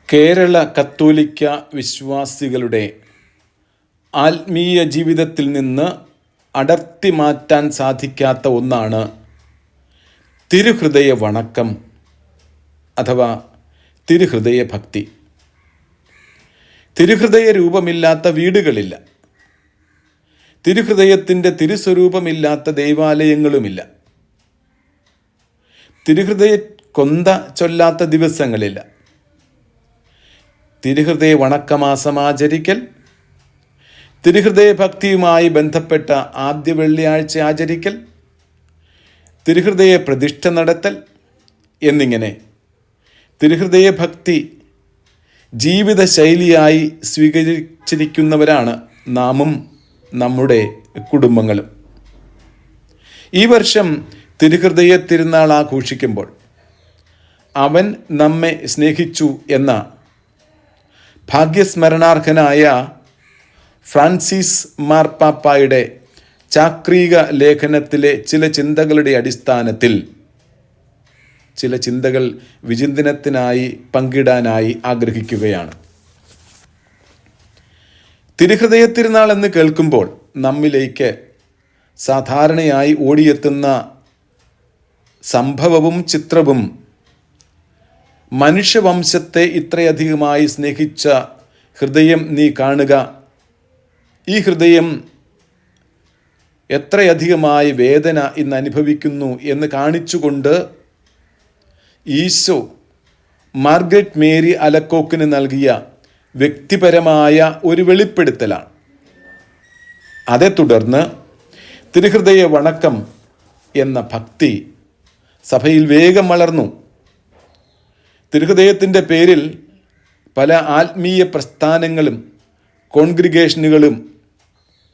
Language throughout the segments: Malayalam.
കേരള കത്തോലിക്ക വിശ്വാസികളുടെ ആത്മീയ ജീവിതത്തിൽ നിന്ന് അടർത്തി മാറ്റാൻ സാധിക്കാത്ത ഒന്നാണ് തിരുഹൃദയ വണക്കം അഥവാ തിരുഹൃദയ ഭക്തി. തിരുഹൃദയ രൂപമില്ലാത്ത വീടുകളില്ല. തിരുഹൃദയത്തിൻ്റെ തിരുസ്വരൂപമില്ലാത്ത ദൈവാലയങ്ങളുമില്ല. തിരുഹൃദയ കൊന്ത ചൊല്ലാത്ത ദിവസങ്ങളില്ല. തിരുഹൃദയ വണക്കമാസം ആചരിക്കൽ, തിരുഹൃദയ ഭക്തിയുമായി ബന്ധപ്പെട്ട ആദ്യ വെള്ളിയാഴ്ച ആചരിക്കൽ, തിരുഹൃദയ പ്രതിഷ്ഠ നടത്തൽ എന്നിങ്ങനെ തിരുഹൃദയ ഭക്തി ജീവിതശൈലിയായി സ്വീകരിച്ചിരിക്കുന്നവരാണ് നാമും നമ്മുടെ കുടുംബങ്ങളും. ഈ വർഷം തിരുഹൃദയ തിരുനാൾ ആഘോഷിക്കുമ്പോൾ അവൻ നമ്മെ സ്നേഹിച്ചു എന്ന ഭാഗ്യസ്മരണാർഹനായ ഫ്രാൻസിസ് മാർപ്പാപ്പായുടെ ചാക്രിക ലേഖനത്തിലെ ചില ചിന്തകളുടെ അടിസ്ഥാനത്തിൽ ചില ചിന്തകൾ വിചിന്തനത്തിനായി പങ്കിടാനായി ആഗ്രഹിക്കുകയാണ്. തിരുഹൃദയ തിരുനാൾ എന്ന് കേൾക്കുമ്പോൾ നമ്മിലേക്ക് സാധാരണയായി ഓടിയെത്തുന്ന സംഭവവും ചിത്രവും മനുഷ്യവംശത്തെ ഇത്രയധികമായി സ്നേഹിച്ച ഹൃദയം നീ കാണുക, ഈ ഹൃദയം എത്രയധികമായി വേദന ഇന്ന് അനുഭവിക്കുന്നു എന്ന് കാണിച്ചുകൊണ്ട് ഈശോ മാർഗരറ്റ് മേരി അലക്കോക്കിന് നൽകിയ വ്യക്തിപരമായ ഒരു വെളിപ്പെടുത്തലാണ്. അതേ തുടർന്ന് തിരുഹൃദയ വണക്കം എന്ന ഭക്തി സഭയിൽ വേഗം വളർന്നു. തിരുഹൃദയത്തിൻ്റെ പേരിൽ പല ആത്മീയ പ്രസ്ഥാനങ്ങളും കോൺഗ്രിഗേഷനുകളും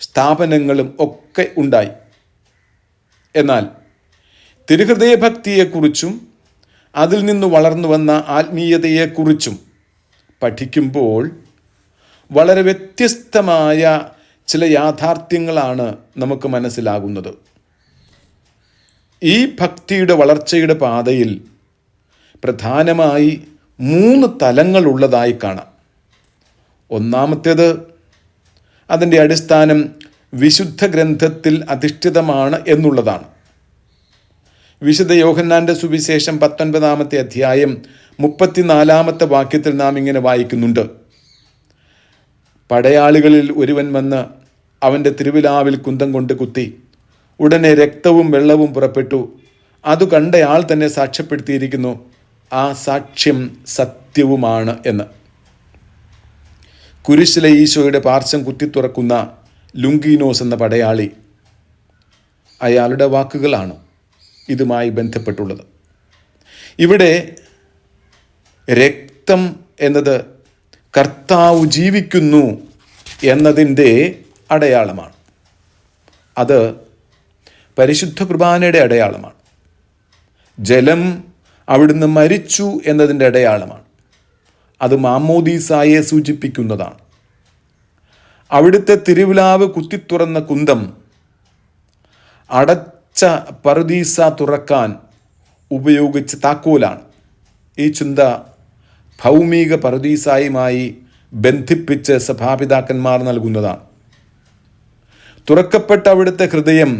സ്ഥാപനങ്ങളും ഒക്കെ ഉണ്ടായി. എന്നാൽ തിരുഹൃദയ ഭക്തിയെക്കുറിച്ചും അതിൽ നിന്ന് വളർന്നു വന്ന ആത്മീയതയെക്കുറിച്ചും പഠിക്കുമ്പോൾ വളരെ വ്യത്യസ്തമായ ചില യാഥാർത്ഥ്യങ്ങളാണ് നമുക്ക് മനസ്സിലാകുന്നത്. ഈ ഭക്തിയുടെ വളർച്ചയുടെ പാതയിൽ പ്രധാനമായി 3 തലങ്ങളുള്ളതായി കാണാം. ഒന്നാമത്തേത്, അതിൻ്റെ അടിസ്ഥാനം വിശുദ്ധ ഗ്രന്ഥത്തിൽ അധിഷ്ഠിതമാണ് എന്നുള്ളതാണ്. വിശുദ്ധ യോഹന്നാൻ്റെ സുവിശേഷം 19-ാമത്തെ അധ്യായം 34-ാമത്തെ വാക്യത്തിൽ നാം ഇങ്ങനെ വായിക്കുന്നുണ്ട്: പടയാളികളിൽ ഒരുവൻ വന്ന് അവൻ്റെ തിരുവിലാവിൽ കുന്തം കൊണ്ട് കുത്തി. ഉടനെ രക്തവും വെള്ളവും പുറപ്പെട്ടു. അത് കണ്ടയാൾ തന്നെ സാക്ഷ്യപ്പെടുത്തിയിരിക്കുന്നു, ആ സാക്ഷ്യം സത്യവുമാണ് എന്ന്. കുരിശിലെ ഈശോയുടെ പാർശ്വം കുത്തിത്തുറക്കുന്ന ലുങ്കീനോസ് എന്ന പടയാളി, അയാളുടെ വാക്കുകളാണ് ഇതുമായി ബന്ധപ്പെട്ടുള്ളത്. ഇവിടെ രക്തം എന്നത് കർത്താവ് ജീവിക്കുന്നു എന്നതിൻ്റെ അടയാളമാണ്. അത് പരിശുദ്ധ കുർബാനയുടെ അടയാളമാണ്. ജലം അവിടുന്ന് മരിച്ചു എന്നതിൻ്റെ അടയാളമാണ്. അത് മാമോദീസായെ സൂചിപ്പിക്കുന്നതാണ്. അവിടുത്തെ തിരുവിലാവ് കുത്തിത്തുറന്ന കുന്തം അടച്ച പറുദീസ തുറക്കാൻ ഉപയോഗിച്ച താക്കോലാണ്. ഈ ചിന്ത ഭൗമിക പറുദീസായുമായി ബന്ധിപ്പിച്ച് സഭാപിതാക്കന്മാർ നൽകുന്നതാണ്. തുറക്കപ്പെട്ട അവിടുത്തെ ഹൃദയം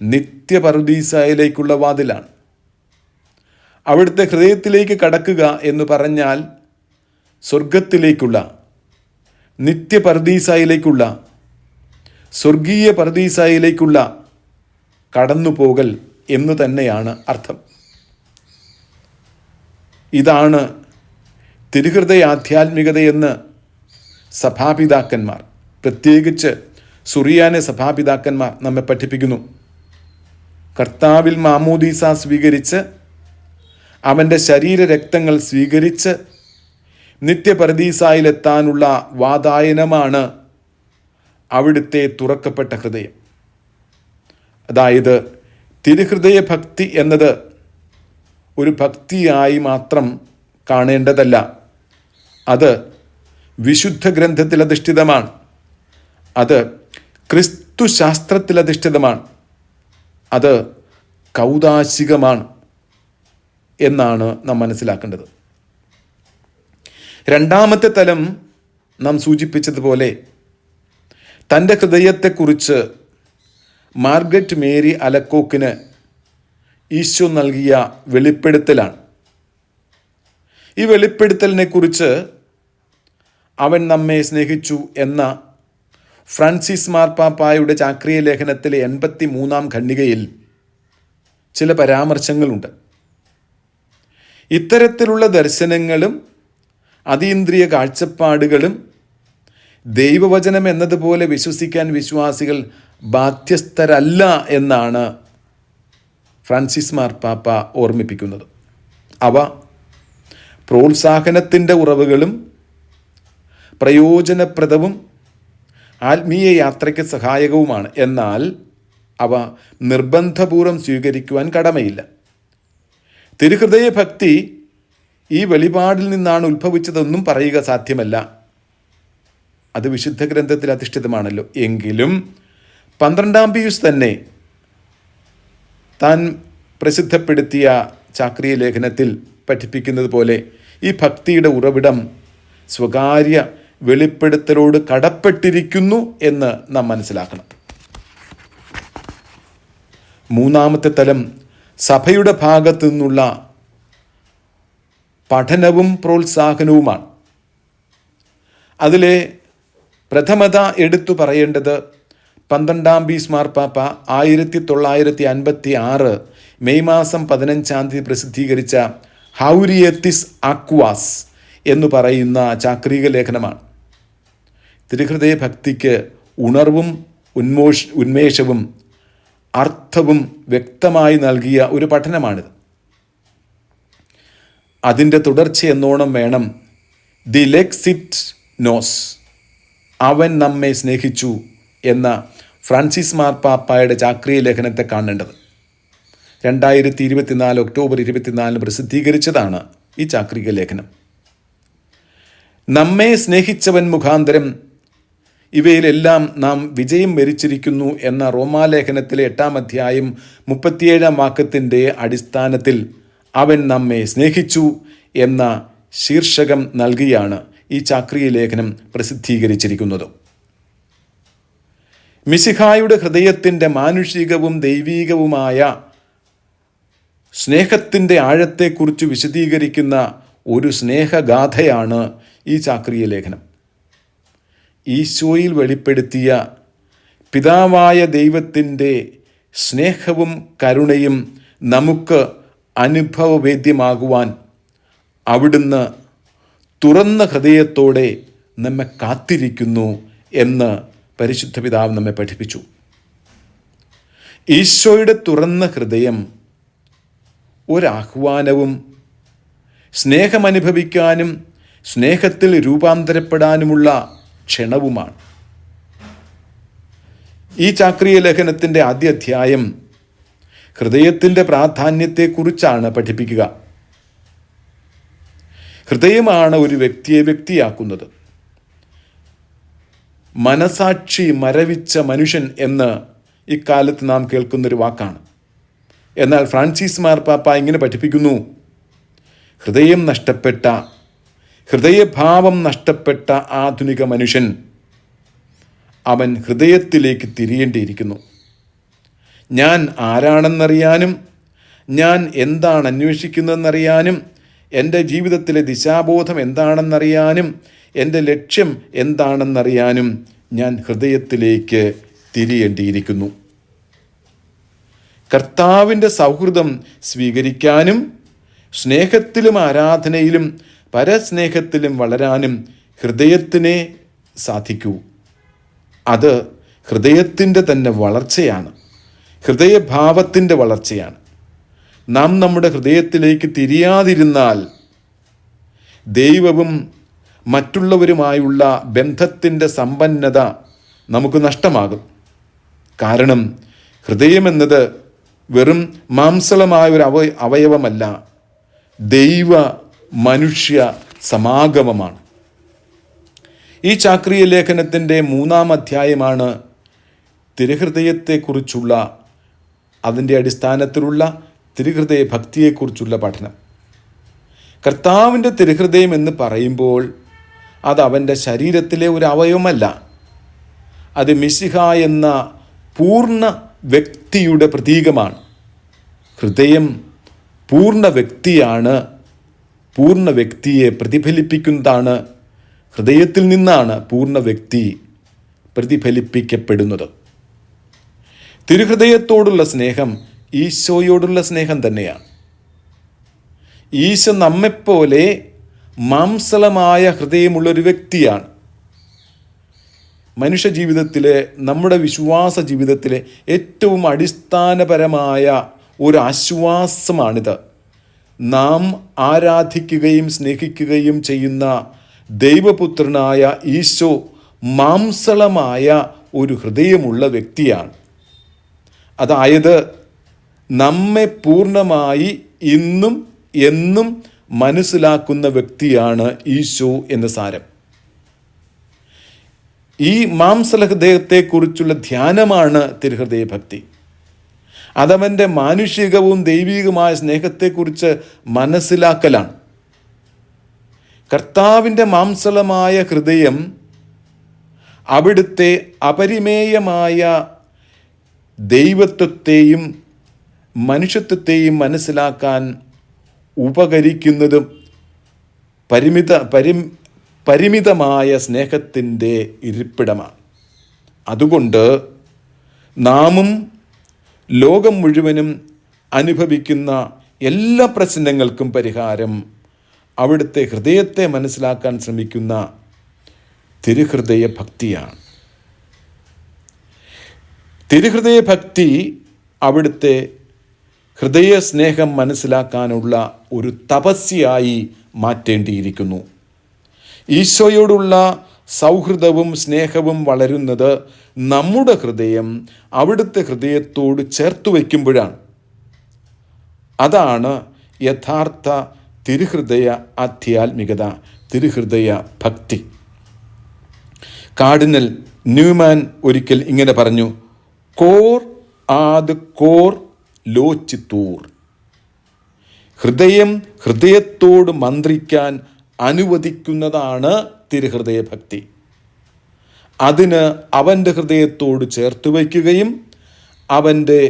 നിത്യ പറുദീസായിലേക്കുള്ള വാതിലാണ്. അവിടുത്തെ ഹൃദയത്തിലേക്ക് കടക്കുക എന്ന് പറഞ്ഞാൽ സ്വർഗത്തിലേക്കുള്ള, നിത്യ പറുദീസായിലേക്കുള്ള, സ്വർഗീയ പറുദീസായിലേക്കുള്ള കടന്നുപോകൽ എന്ന് തന്നെയാണ് അർത്ഥം. ഇതാണ് തിരുഹൃദയ ആധ്യാത്മികതയെന്ന് സഭാപിതാക്കന്മാർ, പ്രത്യേകിച്ച് സുറിയാനി സഭാപിതാക്കന്മാർ നമ്മെ പഠിപ്പിക്കുന്നു. കർത്താവിൽ മാമോദീസ സ്വീകരിച്ച് അവൻ്റെ ശരീരരക്തങ്ങൾ സ്വീകരിച്ച് നിത്യപരദീസായിലെത്താനുള്ള വാതായനമാണ് അവിടുത്തെ തുറക്കപ്പെട്ട ഹൃദയം. അതായത് തിരുഹൃദയ ഭക്തി എന്നത് ഒരു ഭക്തിയായി മാത്രം കാണേണ്ടതല്ല. അത് വിശുദ്ധ ഗ്രന്ഥത്തിൽ അധിഷ്ഠിതമാണ്. അത് ക്രിസ്തു ശാസ്ത്രത്തിൽ അധിഷ്ഠിതമാണ്. അത് കൗദാശികമാണ് എന്നാണ് നാം മനസ്സിലാക്കേണ്ടത്. രണ്ടാമത്തെ തലം നാം സൂചിപ്പിച്ചതുപോലെ തൻ്റെ ഹൃദയത്തെക്കുറിച്ച് മാർഗരറ്റ് മേരി അലക്കോക്കിന് ഈശോ നൽകിയ വെളിപ്പെടുത്തലാണ്. ഈ വെളിപ്പെടുത്തലിനെ കുറിച്ച് അവൻ നമ്മെ സ്നേഹിച്ചു എന്ന ഫ്രാൻസിസ് മാർപ്പാപ്പായുടെ ചാക്രിക ലേഖനത്തിലെ 83-ാം ഖണ്ഡികയിൽ ചില പരാമർശങ്ങളുണ്ട്. ഇത്തരത്തിലുള്ള ദർശനങ്ങളും അതീന്ദ്രിയ കാഴ്ചപ്പാടുകളും ദൈവവചനം എന്നതുപോലെ വിശ്വസിക്കാൻ വിശ്വാസികൾ ബാധ്യസ്ഥരല്ല എന്നാണ് ഫ്രാൻസിസ് മാർപ്പാപ്പ ഓർമ്മിപ്പിക്കുന്നത്. അവ പ്രോത്സാഹനത്തിൻ്റെ ഉറവുകളും പ്രയോജനപ്രദവും ആത്മീയ യാത്രയ്ക്ക് സഹായകവുമാണ്. എന്നാൽ അവ നിർബന്ധപൂർവം സ്വീകരിക്കുവാൻ കടമയില്ല. തിരുഹൃദയ ഭക്തി ഈ വെളിപാടിൽ നിന്നാണ് ഉത്ഭവിച്ചതെന്നും പറയുക സാധ്യമല്ല. അത് വിശുദ്ധ ഗ്രന്ഥത്തിൽ അധിഷ്ഠിതമാണല്ലോ. എങ്കിലും 12-ാം പിയൂസ് തന്നെ താൻ പ്രസിദ്ധപ്പെടുത്തിയ ചാക്രിക ലേഖനത്തിൽ പഠിപ്പിക്കുന്നത് പോലെ ഈ ഭക്തിയുടെ ഉറവിടം സ്വകാര്യ വെളിപ്പെടുത്തലോട് കടപ്പെട്ടിരിക്കുന്നു എന്ന് നാം മനസ്സിലാക്കണം. മൂന്നാമത്തെ തലം സഭയുടെ ഭാഗത്തു നിന്നുള്ള പഠനവും പ്രോത്സാഹനവുമാണ്. അതിലെ പ്രഥമത എടുത്തു പറയേണ്ടത് 12-ാം പീസ് മാർപ്പാപ്പ 1956 മെയ് മാസം 15-ാം തീയതി പ്രസിദ്ധീകരിച്ച ഹൗരിയത്തിസ് ആക്വാസ് എന്ന് പറയുന്ന ചാക്രിക ലേഖനമാണ്. തിരുഹൃദയ ഭക്തിക്ക് ഉണർവും ഉന്മേഷവും അർത്ഥവും വ്യക്തമായി നൽകിയ ഒരു പഠനമാണിത്. അതിൻ്റെ തുടർച്ചയെന്നോണം വേണം ദി ലെക്സിറ്റ് നോസ്, അവൻ നമ്മെ സ്നേഹിച്ചു എന്ന ഫ്രാൻസിസ് മാർപ്പാപ്പായുടെ ചാക്രിക ലേഖനത്തെ കാണേണ്ടത്. 2024 ഒക്ടോബർ 24 പ്രസിദ്ധീകരിച്ചതാണ് ഈ ചാക്രിക ലേഖനം. നമ്മെ സ്നേഹിച്ചവൻ മുഖാന്തരം ഇവയിലെല്ലാം നാം വിജയം വരിച്ചിരിക്കുന്നു എന്ന റോമാലേഖനത്തിലെ 8-ാം അധ്യായം 37-ാം വാക്യത്തിൻ്റെ അടിസ്ഥാനത്തിൽ അവൻ നമ്മെ സ്നേഹിച്ചു എന്ന ശീർഷകം നൽകിയാണ് ഈ ചാക്രിക ലേഖനം പ്രസിദ്ധീകരിച്ചിരിക്കുന്നത്. മിശിഹായുടെ ഹൃദയത്തിൻ്റെ മാനുഷികവും ദൈവീകവുമായ സ്നേഹത്തിൻ്റെ ആഴത്തെക്കുറിച്ച് വിശദീകരിക്കുന്ന ഒരു സ്നേഹഗാഥയാണ് ഈ ചാക്രിക ലേഖനം. ഈശോയിൽ വെളിപ്പെടുത്തിയ പിതാവായ ദൈവത്തിൻ്റെ സ്നേഹവും കരുണയും നമുക്ക് അനുഭവവേദ്യമാകുവാൻ അവിടുന്ന് തുറന്ന ഹൃദയത്തോടെ നമ്മെ കാത്തിരിക്കുന്നു എന്ന് പരിശുദ്ധ പിതാവ് നമ്മെ പഠിപ്പിച്ചു. ഈശോയുടെ തുറന്ന ഹൃദയം ഒരാഹ്വാനവും സ്നേഹമനുഭവിക്കാനും സ്നേഹത്തിൽ രൂപാന്തരപ്പെടാനുമുള്ള ക്ഷണവുമാണ്. ഈ ചാക്രിക ലേഖനത്തിൻ്റെ ആദ്യ അധ്യായം ഹൃദയത്തിൻ്റെ പ്രാധാന്യത്തെക്കുറിച്ചാണ് പഠിപ്പിക്കുക. ഹൃദയമാണ് ഒരു വ്യക്തിയെ വ്യക്തിയാക്കുന്നത്. മനസാക്ഷി മരവിച്ച മനുഷ്യൻ എന്ന് ഇക്കാലത്ത് നാം കേൾക്കുന്നൊരു വാക്കാണ്. എന്നാൽ ഫ്രാൻസിസ് മാർപ്പാപ്പ ഇങ്ങനെ പഠിപ്പിക്കുന്നു: ഹൃദയം നഷ്ടപ്പെട്ട, ഹൃദയഭാവം നഷ്ടപ്പെട്ട ആധുനിക മനുഷ്യൻ അവൻ ഹൃദയത്തിലേക്ക് തിരിയേണ്ടിയിരിക്കുന്നു. ഞാൻ ആരാണെന്നറിയാനും ഞാൻ എന്താണ് അന്വേഷിക്കുന്നതെന്നറിയാനും എൻ്റെ ജീവിതത്തിലെ ദിശാബോധം എന്താണെന്നറിയാനും എൻ്റെ ലക്ഷ്യം എന്താണെന്നറിയാനും ഞാൻ ഹൃദയത്തിലേക്ക് തിരിയേണ്ടിയിരിക്കുന്നു. കർത്താവിൻ്റെ സൗഹൃദം സ്വീകരിക്കാനും സ്നേഹത്തിലും ആരാധനയിലും പരസ്നേഹത്തിലും വളരാനും ഹൃദയത്തിനെ സാധിക്കൂ. അത് ഹൃദയത്തിൻ്റെ തന്നെ വളർച്ചയാണ്, ഹൃദയഭാവത്തിൻ്റെ വളർച്ചയാണ്. നാം നമ്മുടെ ഹൃദയത്തിലേക്ക് തിരിയാതിരുന്നാൽ ദൈവവും മറ്റുള്ളവരുമായുള്ള ബന്ധത്തിൻ്റെ സമ്പന്നത നമുക്ക് നഷ്ടമാകും. കാരണം ഹൃദയമെന്നത് വെറും മാംസളമായ ഒരു അവയവമല്ല, ദൈവ മനുഷ്യ സമാഗമമാണ്. ഈ ചാക്രിക ലേഖനത്തിൻ്റെ 3-ാം അധ്യായമാണ് തിരുഹൃദയത്തെക്കുറിച്ചുള്ള, അതിൻ്റെ അടിസ്ഥാനത്തിലുള്ള തിരുഹൃദയ ഭക്തിയെക്കുറിച്ചുള്ള പഠനം. കർത്താവിൻ്റെ തിരുഹൃദയം എന്ന് പറയുമ്പോൾ അത് അവൻ്റെ ശരീരത്തിലെ ഒരു അവയവമല്ല. അത് മിശിഹ എന്ന പൂർണ്ണ വ്യക്തിയുടെ പ്രതീകമാണ്. ഹൃദയം പൂർണ്ണ വ്യക്തിയാണ്. പൂർണ്ണ വ്യക്തിയെ പ്രതിഫലിപ്പിക്കുന്നതാണ്. ഹൃദയത്തിൽ നിന്നാണ് പൂർണ്ണ വ്യക്തി പ്രതിഫലിപ്പിക്കപ്പെടുന്നത്. തിരുഹൃദയത്തോടുള്ള സ്നേഹം ഈശോയോടുള്ള സ്നേഹം തന്നെയാണ്. ഈശോ നമ്മെപ്പോലെ മാംസളമായ ഹൃദയമുള്ളൊരു വ്യക്തിയാണ്. മനുഷ്യ ജീവിതത്തിലെ, നമ്മുടെ വിശ്വാസ ജീവിതത്തിലെ ഏറ്റവും അടിസ്ഥാനപരമായ ഒരു ആശ്വാസമാണിത്. നാം ആരാധിക്കുകയും സ്നേഹിക്കുകയും ചെയ്യുന്ന ദൈവപുത്രനായ ഈശോ മാംസളമായ ഒരു ഹൃദയമുള്ള വ്യക്തിയാണ്. അതായത് നമ്മെ പൂർണ്ണമായി ഇന്നും എന്നും മനസ്സിലാക്കുന്ന വ്യക്തിയാണ് ഈശോ എന്ന് സാരം. ഈ മാംസല ഹൃദയത്തെക്കുറിച്ചുള്ള ധ്യാനമാണ് തിരുഹൃദയ ഭക്തി. അതവൻ്റെ മാനുഷികവും ദൈവികവുമായ സ്നേഹത്തെക്കുറിച്ച് മനസ്സിലാക്കലാണ്. കർത്താവിൻ്റെ മാംസളമായ ഹൃദയം അവിടുത്തെ അപരിമേയമായ ദൈവത്വത്തെയും മനുഷ്യത്വത്തെയും മനസ്സിലാക്കാൻ ഉപകരിക്കുന്നതും പരിമിതമായ സ്നേഹത്തിൻ്റെ ഇരിപ്പിടമാണ്. അതുകൊണ്ട് നാമും ലോകം മുഴുവനും അനുഭവിക്കുന്ന എല്ലാ പ്രശ്നങ്ങൾക്കും പരിഹാരം അവിടുത്തെ ഹൃദയത്തെ മനസ്സിലാക്കാൻ ശ്രമിക്കുന്ന തിരുഹൃദയ ഭക്തിയാണ്. തിരുഹൃദയ ഭക്തി അവിടുത്തെ ഹൃദയ സ്നേഹം മനസ്സിലാക്കാനുള്ള ഒരു തപസ്യയായി മാറ്റേണ്ടിയിരിക്കുന്നു. ഈശോയോടുള്ള സൗഹൃദവും സ്നേഹവും വളരുന്നത് നമ്മുടെ ഹൃദയം അവിടുത്തെ ഹൃദയത്തോട് ചേർത്ത് വയ്ക്കുമ്പോഴാണ്. അതാണ് യഥാർത്ഥ തിരുഹൃദയ ആധ്യാത്മികത, തിരുഹൃദയ ഭക്തി. കാർഡിനൽ ന്യൂമാൻ ഒരിക്കൽ ഇങ്ങനെ പറഞ്ഞു, കോർ ആദ് കോർ ലോച്ചിത്തൂർ. ഹൃദയം ഹൃദയത്തോട് മന്ത്രിക്കാൻ അനുവദിക്കുന്നതാണ് തിരുഹൃദയ ഭക്തി. അതിന് അവൻ്റെ ഹൃദയത്തോട് ചേർത്ത് വയ്ക്കുകയും അവൻ്റെ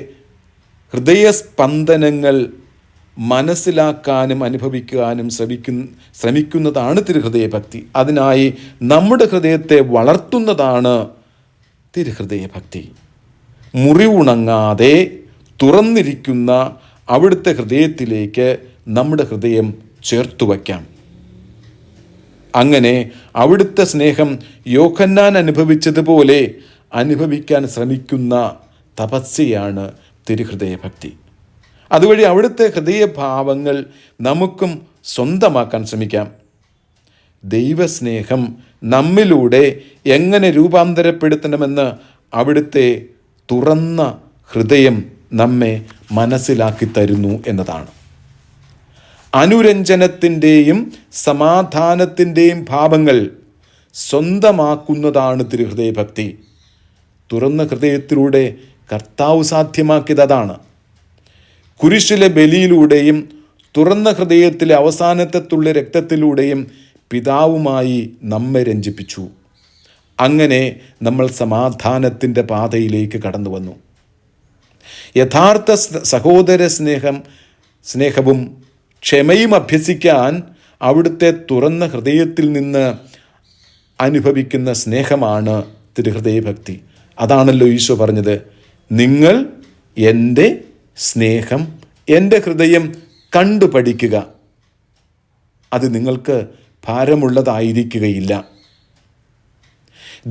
ഹൃദയസ്പന്ദനങ്ങൾ മനസ്സിലാക്കാനും അനുഭവിക്കാനും ശ്രമിക്കുന്നതാണ് തിരുഹൃദയ ഭക്തി. അതിനായി നമ്മുടെ ഹൃദയത്തെ വളർത്തുന്നതാണ് തിരുഹൃദയ ഭക്തി. മുറിവുണങ്ങാതെ തുറന്നിരിക്കുന്ന അവിടുത്തെ ഹൃദയത്തിലേക്ക് നമ്മുടെ ഹൃദയം ചേർത്തു വയ്ക്കാം. അങ്ങനെ അവിടുത്തെ സ്നേഹം യോഹന്നാൻ അനുഭവിച്ചതുപോലെ അനുഭവിക്കാൻ ശ്രമിക്കുന്ന തപസ്യയാണ് തിരുഹൃദയ ഭക്തി. അതുവഴി അവിടുത്തെ ഹൃദയഭാവങ്ങൾ നമുക്കും സ്വന്തമാക്കാൻ ശ്രമിക്കാം. ദൈവസ്നേഹം നമ്മിലൂടെ എങ്ങനെ രൂപാന്തരപ്പെടുത്തണമെന്ന് അവിടുത്തെ തുറന്ന ഹൃദയം നമ്മെ മനസ്സിലാക്കി തരുന്നു എന്നതാണ്. അനുരഞ്ജനത്തിൻ്റെയും സമാധാനത്തിൻ്റെയും ഭാവങ്ങൾ സ്വന്തമാക്കുന്നതാണ് തിരുഹൃദയ ഭക്തി. തുറന്ന ഹൃദയത്തിലൂടെ കർത്താവ് സാധ്യമാക്കിയതാണ്. കുരിശിലെ ബലിയിലൂടെയും തുറന്ന ഹൃദയത്തിലെ അവസാനത്തെ തുള്ളി രക്തത്തിലൂടെയും പിതാവുമായി നമ്മെ രഞ്ജിപ്പിച്ചു. അങ്ങനെ നമ്മൾ സമാധാനത്തിൻ്റെ പാതയിലേക്ക് കടന്നു വന്നു. യഥാർത്ഥ സഹോദര സ്നേഹവും ക്ഷമയും അഭ്യസിക്കാൻ അവിടുത്തെ തുറന്ന ഹൃദയത്തിൽ നിന്ന് അനുഭവിക്കുന്ന സ്നേഹമാണ് തിരുഹൃദയ ഭക്തി. അതാണല്ലോ ഈശോ പറഞ്ഞത്, നിങ്ങൾ എൻ്റെ സ്നേഹം, എൻ്റെ ഹൃദയം കണ്ടു പഠിക്കുക, അത് നിങ്ങൾക്ക് ഭാരമുള്ളതായിരിക്കുകയില്ല.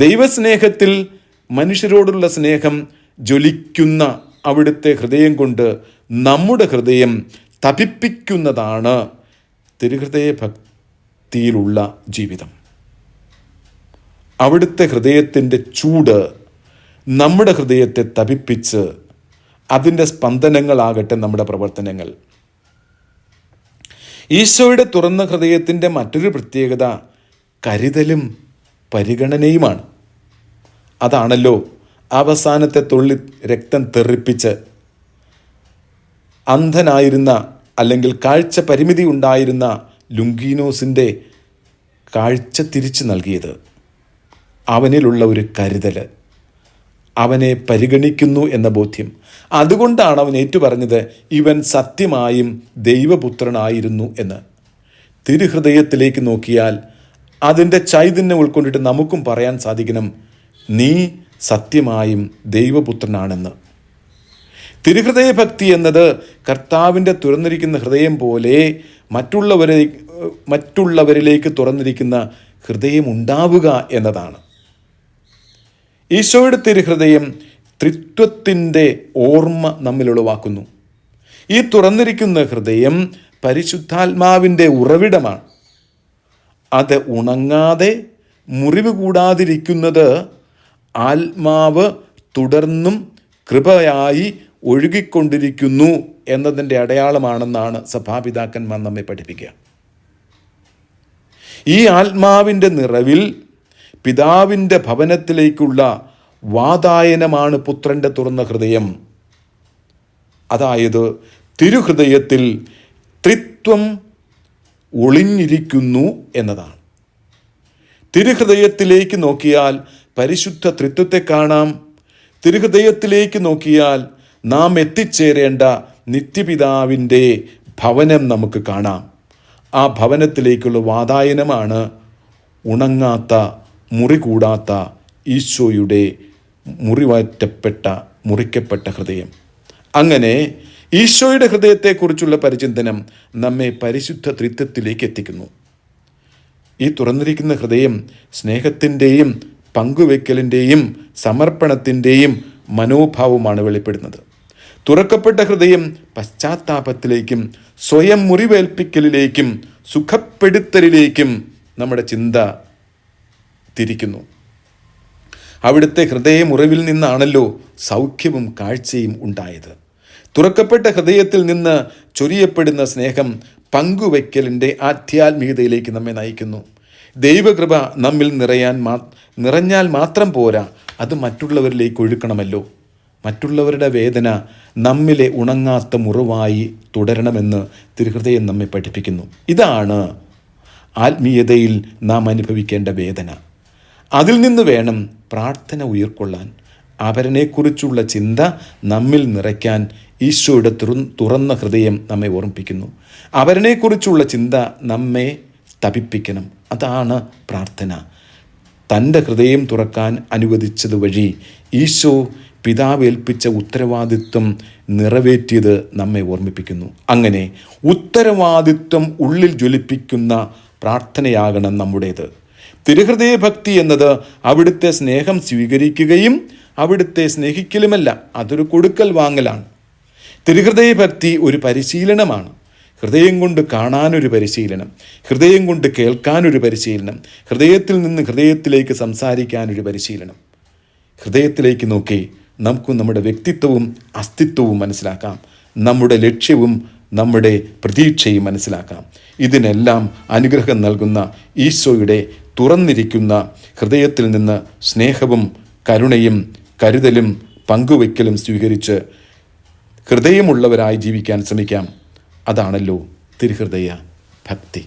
ദൈവസ്നേഹത്തിൽ മനുഷ്യരോടുള്ള സ്നേഹം ജ്വലിക്കുന്ന അവിടുത്തെ ഹൃദയം കൊണ്ട് നമ്മുടെ ഹൃദയം തപിപ്പിക്കുന്നതാണ് തിരുഹൃദയ ഭക്തിയിലുള്ള ജീവിതം. അവിടുത്തെ ഹൃദയത്തിൻ്റെ ചൂട് നമ്മുടെ ഹൃദയത്തെ തപിപ്പിച്ച് അതിൻ്റെ സ്പന്ദനങ്ങളാകട്ടെ നമ്മുടെ പ്രവർത്തനങ്ങൾ. ഈശോയുടെ തുറന്ന ഹൃദയത്തിൻ്റെ മറ്റൊരു പ്രത്യേകത കരുതലും പരിഗണനയുമാണ്. അതാണല്ലോ അവസാനത്തെ തുള്ളി രക്തം തെറിപ്പിച്ച് അന്ധനായിരുന്ന അല്ലെങ്കിൽ കാഴ്ച പരിമിതി ഉണ്ടായിരുന്ന ലുങ്കീനോസിൻ്റെ കാഴ്ച തിരിച്ചു നൽകിയത്. അവനിലുള്ള ഒരു കരുതൽ, അവനെ പരിഗണിക്കുന്നു എന്ന ബോധ്യം. അതുകൊണ്ടാണ് അവൻ ഏറ്റുപറഞ്ഞത്, ഇവൻ സത്യമായും ദൈവപുത്രനായിരുന്നു എന്ന്. തിരുഹൃദയത്തിലേക്ക് നോക്കിയാൽ അതിൻ്റെ ചൈതന്യം ഉൾക്കൊണ്ടിട്ട് നമുക്കും പറയാൻ സാധിക്കണം, നീ സത്യമായും ദൈവപുത്രനാണെന്ന്. തിരുഹൃദയ ഭക്തി എന്നത് കർത്താവിൻ്റെ തുറന്നിരിക്കുന്ന ഹൃദയം പോലെ മറ്റുള്ളവരിലേക്ക് തുറന്നിരിക്കുന്ന ഹൃദയം ഉണ്ടാവുക എന്നതാണ്. ഈശോയുടെ തിരുഹൃദയം ത്രിത്വത്തിൻ്റെ ഓർമ്മ നമ്മിൽ ഉളവാക്കുന്നു. ഈ തുറന്നിരിക്കുന്ന ഹൃദയം പരിശുദ്ധാത്മാവിൻ്റെ ഉറവിടമാണ്. അത് ഉണങ്ങാതെ മുറിവ് കൂടാതിരിക്കുന്നത് ആത്മാവ് തുടർന്നും കൃപയായി ഒഴുകിക്കൊണ്ടിരിക്കുന്നു എന്നതിൻ്റെ അടയാളമാണെന്നാണ് സഭാപിതാക്കന്മാർ നമ്മെ പഠിപ്പിക്കുക. ഈ ആത്മാവിൻ്റെ നിറവിൽ പിതാവിൻ്റെ ഭവനത്തിലേക്കുള്ള വാതായനമാണ് പുത്രൻ്റെ തുറന്ന ഹൃദയം. അതായത് തിരുഹൃദയത്തിൽ ത്രിത്വം ഒളിഞ്ഞിരിക്കുന്നു എന്നതാണ്. തിരുഹൃദയത്തിലേക്ക് നോക്കിയാൽ പരിശുദ്ധ ത്രിത്വത്തെ കാണാം. തിരുഹൃദയത്തിലേക്ക് നോക്കിയാൽ നാം എത്തിച്ചേരേണ്ട നിത്യപിതാവിൻ്റെ ഭവനം നമുക്ക് കാണാം. ആ ഭവനത്തിലേക്കുള്ള വാതായനമാണ് ഉണങ്ങാത്ത മുറി കൂടാത്ത ഈശോയുടെ മുറിക്കപ്പെട്ട ഹൃദയം. അങ്ങനെ ഈശോയുടെ ഹൃദയത്തെക്കുറിച്ചുള്ള പരിചിന്തനം നമ്മെ പരിശുദ്ധ ത്രിത്വത്തിലേക്ക് എത്തിക്കുന്നു. ഈ തുറന്നിരിക്കുന്ന ഹൃദയം സ്നേഹത്തിൻ്റെയും പങ്കുവെക്കലിൻ്റെയും സമർപ്പണത്തിൻ്റെയും മനോഭാവമാണ് വെളിപ്പെടുന്നത്. തുറക്കപ്പെട്ട ഹൃദയം പശ്ചാത്താപത്തിലേക്കും സ്വയം മുറിവേൽപ്പിക്കലിലേക്കും സുഖപ്പെടുത്തലിലേക്കും നമ്മുടെ ചിന്ത തിരിക്കുന്നു. അവിടുത്തെ ഹൃദയമുറിവിൽ നിന്നാണല്ലോ സൗഖ്യവും കാഴ്ചയും ഉണ്ടായത്. തുറക്കപ്പെട്ട ഹൃദയത്തിൽ നിന്ന് ചൊരിയപ്പെടുന്ന സ്നേഹം പങ്കുവയ്ക്കലിൻ്റെ ആധ്യാത്മികതയിലേക്ക് നമ്മെ നയിക്കുന്നു. ദൈവകൃപ നമ്മിൽ നിറഞ്ഞാൽ മാത്രം പോരാ, അത് മറ്റുള്ളവരിലേക്ക് ഒഴുക്കണമല്ലോ. മറ്റുള്ളവരുടെ വേദന നമ്മിലെ ഉണങ്ങാത്ത മുറിവായി തുടരണമെന്ന് തിരുഹൃദയം നമ്മെ പഠിപ്പിക്കുന്നു. ഇതാണ് ആത്മീയതയിൽ നാം അനുഭവിക്കേണ്ട വേദന. അതിൽ നിന്ന് വേണം പ്രാർത്ഥന ഉയർക്കൊള്ളാൻ. അവരനെക്കുറിച്ചുള്ള ചിന്ത നമ്മിൽ നിറയ്ക്കാൻ ഈശോയുടെ തുറന്ന ഹൃദയം നമ്മെ ഓർമ്മിപ്പിക്കുന്നു. അവരനെക്കുറിച്ചുള്ള ചിന്ത നമ്മെ തപിപ്പിക്കണം. അതാണ് പ്രാർത്ഥന. തൻ്റെ ഹൃദയം തുറക്കാൻ അനുവദിച്ചതുവഴി ഈശോ പിതാവ് ഏൽപ്പിച്ച ഉത്തരവാദിത്വം നിറവേറ്റിയത് നമ്മെ ഓർമ്മിപ്പിക്കുന്നു. അങ്ങനെ ഉത്തരവാദിത്വം ഉള്ളിൽ ജ്വലിപ്പിക്കുന്ന പ്രാർത്ഥനയാകണം നമ്മുടേത്. തിരുഹൃദയ ഭക്തി എന്നത് അവിടുത്തെ സ്നേഹം സ്വീകരിക്കുകയും അവിടുത്തെ സ്നേഹിക്കലുമല്ല, അതൊരു കൊടുക്കൽ വാങ്ങലാണ്. തിരുഹൃദയ ഭക്തി ഒരു പരിശീലനമാണ്. ഹൃദയം കൊണ്ട് കാണാനൊരു പരിശീലനം, ഹൃദയം കൊണ്ട് കേൾക്കാനൊരു പരിശീലനം, ഹൃദയത്തിൽ നിന്ന് ഹൃദയത്തിലേക്ക് സംസാരിക്കാനൊരു പരിശീലനം. ഹൃദയത്തിലേക്ക് നോക്കി നമുക്ക് നമ്മുടെ വ്യക്തിത്വവും അസ്തിത്വവും മനസ്സിലാക്കാം, നമ്മുടെ ലക്ഷ്യവും നമ്മുടെ പ്രതീക്ഷയും മനസ്സിലാക്കാം. ഇതിനെല്ലാം അനുഗ്രഹം നൽകുന്ന ഈശോയുടെ തുറന്നിരിക്കുന്ന ഹൃദയത്തിൽ നിന്ന് സ്നേഹവും കരുണയും കരുതലും പങ്കുവയ്ക്കലും സ്വീകരിച്ച് ഹൃദയമുള്ളവരായി ജീവിക്കാൻ ശ്രമിക്കാം. അതാണല്ലോ തിരുഹൃദയ ഭക്തി.